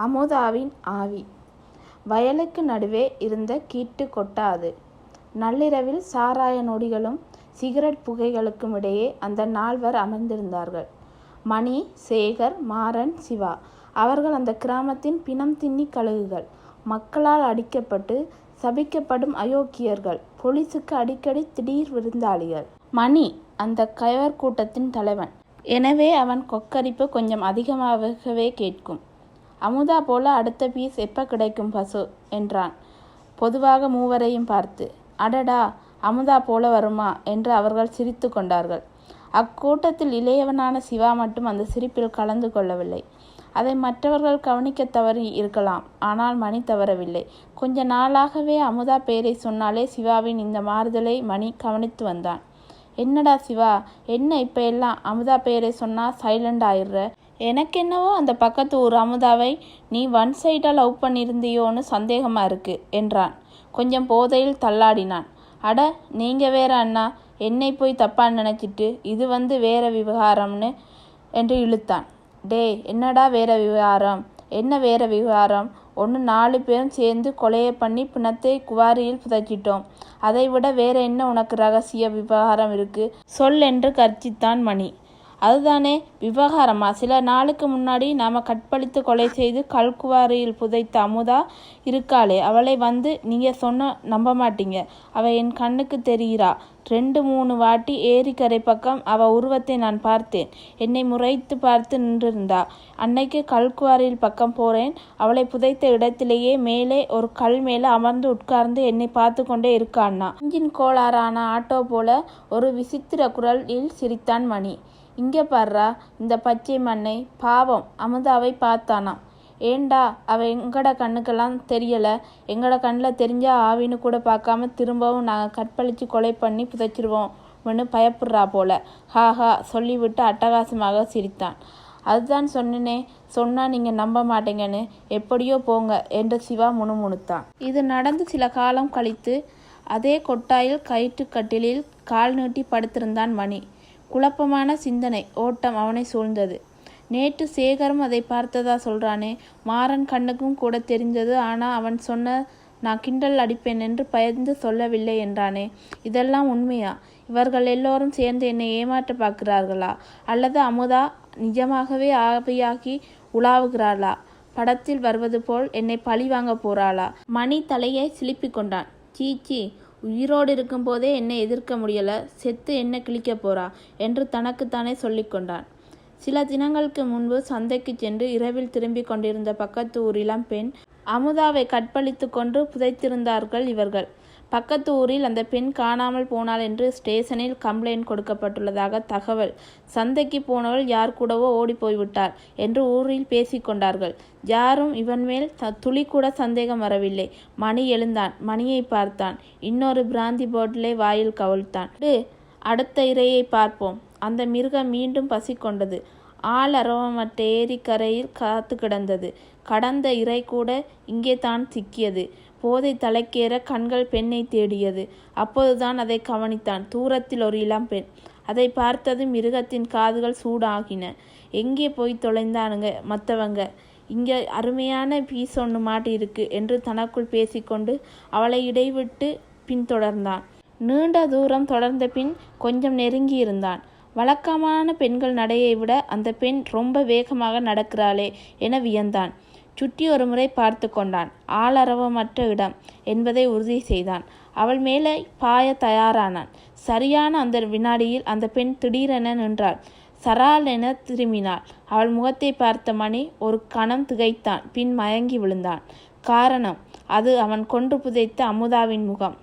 அமுதாவின் ஆவி. வயலுக்கு நடுவே இருந்த கீட்டு கொட்டாது. நள்ளிரவில் சாராய நொடிகளும் சிகரெட் புகைகளுக்கும் இடையே அந்த நால்வர் அமர்ந்திருந்தார்கள். மணி, சேகர், மாறன், சிவா. அவர்கள் அந்த கிராமத்தின் பிணம் தின்னி கழுகுகள். மக்களால் அடிக்கப்பட்டு சபிக்கப்படும் அயோக்கியர்கள். போலீசுக்கு அடிக்கடி திடீர் விருந்தாளிகள். மணி அந்த கயவர் கூட்டத்தின் தலைவன். எனவே அவன் கொக்கரிப்பு கொஞ்சம் அதிகமாகவே கேட்கும். அமுதா போல அடுத்த பீஸ் எப்போ கிடைக்கும் பசு என்றான் பொதுவாக மூவரையும் பார்த்து. அடடா, அமுதா போல வருமா என்று அவர்கள் சிரித்து கொண்டார்கள். அக்கூட்டத்தில் இளையவனான சிவா மட்டும் அந்த சிரிப்பில் கலந்து கொள்ளவில்லை. அதை மற்றவர்கள் கவனிக்க தவறி இருக்கலாம், ஆனால் மணி தவறவில்லை. கொஞ்ச நாளாகவே அமுதா பெயரை சொன்னாலே சிவாவின் இந்த மாறுதலை மணி கவனித்து வந்தான். என்னடா சிவா, என்ன இப்போ எல்லாம் அமுதா பெயரை சொன்னால் சைலண்ட் ஆயிடுற? எனக்கென்னவோ அந்த பக்கத்து ஊர் அமுதாவை நீ ஒன் சைடாக லவ் பண்ணியிருந்தியோன்னு சந்தேகமாக இருக்கு என்றான். கொஞ்சம் போதையில் தள்ளாடினான். அட, நீங்கள் வேற அண்ணா, என்னை போய் தப்பான்னு நினச்சிட்டு இது வேற விவகாரம்னு என்று இழுத்தான். டே, என்னடா வேற விவகாரம்? என்ன வேற விவகாரம்? ஒன்று 4 பேரும் சேர்ந்து கொலையை பண்ணி பிணத்தை குவாரியில் புதைச்சிட்டோம். அதை விட வேற என்ன உனக்கு ரகசிய விவகாரம் இருக்கு? சொல் என்று கர்ச்சித்தான் மணி. அதுதானே விவகாரமா? சில நாளுக்கு முன்னாடி நாம் கற்பழித்து கொலை செய்து கல்குவாரியில் புதைத்த அமுதா இருக்காளே, அவளை நீங்கள் சொன்ன நம்ப மாட்டீங்க. அவள் என் கண்ணுக்கு தெரிகிறா. 2-3 வாட்டி ஏரிக்கரை பக்கம் அவள் உருவத்தை நான் பார்த்தேன். என்னை முறைத்து பார்த்து நின்றிருந்தா. அன்னைக்கு கல்குவாரியில் பக்கம் போகிறேன். அவளை புதைத்த இடத்திலேயே மேலே ஒரு கல் மேலே அமர்ந்து உட்கார்ந்து என்னை பார்த்து கொண்டே இருக்கான்னா. இன்ஜின் கோளாறான ஆட்டோ போல ஒரு விசித்திர குரலில் சிரித்தான் மணி. இங்கே பாடுறா இந்த பச்சை மண்ணை. பாவம், அமுதாவை பார்த்தானாம். ஏண்டா, அவள் எங்கட கண்ணுக்கெல்லாம் தெரியலை? எங்கட கண்ணில் தெரிஞ்சா ஆவின்னு கூட பார்க்காம திரும்பவும் நாங்கள் கற்பழித்து கொலை பண்ணி புதைச்சிருவோம்னு பயப்படுறா போல. ஹாஹா சொல்லிவிட்டு அட்டகாசமாக சிரித்தான். அதுதான் சொன்னேனே, சொன்னால் நீங்கள் நம்ப மாட்டேங்கன்னு. எப்படியோ போங்க என்று சிவா முணுமுணுத்தான். இது நடந்து சில காலம் கழித்து அதே கொட்டாயில் கயிற்றுக்கட்டிலில் கால் நீட்டி படுத்திருந்தான் மணி. குழப்பமான சிந்தனை ஓட்டம் அவனை சூழ்ந்தது. நேற்று சேகரும் அதை பார்த்ததா சொல்கிறானே, மாறன் கண்ணுக்கும் கூட தெரிந்தது. ஆனால் அவன் சொன்ன நான் கிண்டல் அடிப்பேன் என்று பயந்து சொல்லவில்லை என்றானே, இதெல்லாம் உண்மையா? இவர்கள் எல்லோரும் சேர்ந்து என்னை ஏமாற்ற பார்க்கிறார்களா? அல்லது அமுதா நிஜமாகவே ஆவியாகி உலாவுகிறாளா? படத்தில் வருவது போல் என்னை பழி வாங்க போறாளா? மணி தலையை சிலிப்பி கொண்டான். சீச்சி, உயிரோடு இருக்கும் போதே என்னை எதிர்க்க முடியலை, செத்து என்ன கிழிக்க போறா என்று தனக்குத்தானே சொல்லிக்கொண்டான். சில தினங்களுக்கு முன்பு சந்தைக்கு சென்று இரவில் திரும்பி கொண்டிருந்த பக்கத்து ஊர் இளம் பெண் அமுதாவை கற்பழித்து கொண்டு புதைத்திருந்தார்கள் இவர்கள். பக்கத்து ஊரில் அந்த பெண் காணாமல் போனாள் என்று ஸ்டேஷனில் கம்ப்ளைண்ட் கொடுக்கப்பட்டுள்ளதாக தகவல். சந்தைக்கு போனவள் யார் கூடவோ ஓடி போய்விட்டார் என்று ஊரில் பேசிக்கொண்டார்கள். யாரும் இவன் மேல் துளி கூட சந்தேகம் வரவில்லை. மணி எழுந்தான். மணியை பார்த்தான். இன்னொரு பிராந்தி போட்டிலை வாயில் கவிழ்த்தான். அடுத்த இரையை பார்ப்போம். அந்த மிருகம் மீண்டும் பசி கொண்டது. ஆள் அரவமற்ற ஏரிக்கரையில் காத்து கிடந்தது. கடந்த இறை கூட இங்கே தான் சிக்கியது. போதை தலைக்கேற கண்கள் பெண்ணை தேடியது. அப்போதுதான் அதை கவனித்தான். தூரத்தில் ஒரு இளம்பெண். அதை பார்த்ததும் மிருகத்தின் காதுகள் சூடாகின. எங்கே போய் தொலைந்தானுங்க மற்றவங்க? இங்கே அருமையான பீஸ் ஒன்று மாட்டி இருக்கு என்று தனக்குள் பேசிக்கொண்டு அவளை இடைவிட்டு பின்தொடர்ந்தான். நீண்ட தூரம் தொடர்ந்த பின் கொஞ்சம் நெருங்கி இருந்தான். வழக்கமான பெண்கள் நடையை விட அந்த பெண் ரொம்ப வேகமாக நடக்கிறாளே என வியந்தான். சுற்றி ஒரு முறை பார்த்து கொண்டான். ஆளரவமற்ற இடம் என்பதை உறுதி செய்தான். அவள் மேலே பாய தயாரானான். சரியான அந்த வினாடியில் அந்த பெண் திடீரென நின்றாள். சரால் என திரும்பினாள். அவள் முகத்தை பார்த்த மணி ஒரு கணம் திகைத்தான். பின் மயங்கி விழுந்தான். காரணம், அது அவன் கொண்டு புதைத்த அமுதாவின் முகம்.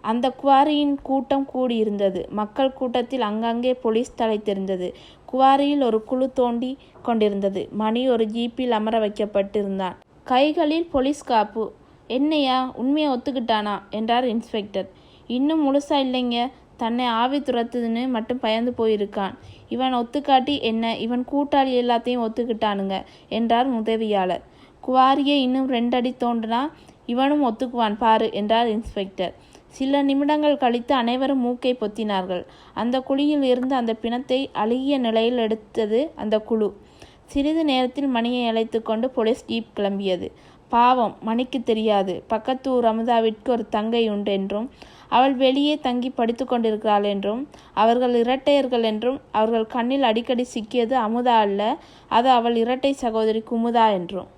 அந்த குவாரியின் கூட்டம் கூடியிருந்தது. மக்கள் கூட்டத்தில் அங்கங்கே போலீஸ் தலைத்திருந்தது. குவாரியில் ஒரு குழு தோண்டி கொண்டிருந்தது. மணி ஒரு ஜீப்பில் அமர வைக்கப்பட்டிருந்தான். கைகளில் போலீஸ் காப்பு. என்னையா, உண்மையை ஒத்துக்கிட்டானா என்றார் இன்ஸ்பெக்டர். இன்னும் முழுசா இல்லைங்க, தன்னை ஆவி துரத்துதுன்னு மட்டும் பயந்து போயிருக்கான். இவன் ஒத்துக்காட்டி என்ன, இவன் கூட்டாளி எல்லாத்தையும் ஒத்துக்கிட்டானுங்க என்றார் உதவியாளர். குவாரியை இன்னும் 2 அடி தோண்டினா இவனும் ஒத்துக்குவான் பாரு என்றார் இன்ஸ்பெக்டர். சில நிமிடங்கள் கழித்து அனைவரும் மூக்கை பொத்தினார்கள். அந்த குழியில் இருந்து அந்த பிணத்தை அழுகிய நிலையில் எடுத்தது அந்த குழு. சிறிது நேரத்தில் மணியை அழைத்து கொண்டு போலீஸ் ஜீப் கிளம்பியது. பாவம், மணிக்கு தெரியாது பக்கத்து ஊர் அமுதாவிற்கு ஒரு தங்கை உண்டென்றும் அவள் வெளியே தங்கி படித்து கொண்டிருக்கிறாள் என்றும் அவர்கள் இரட்டையர்கள் என்றும் அவர்கள் கண்ணில் அடிக்கடி சிக்கியது அமுதா அல்ல, அது அவள் இரட்டை சகோதரி குமுதா என்றும்.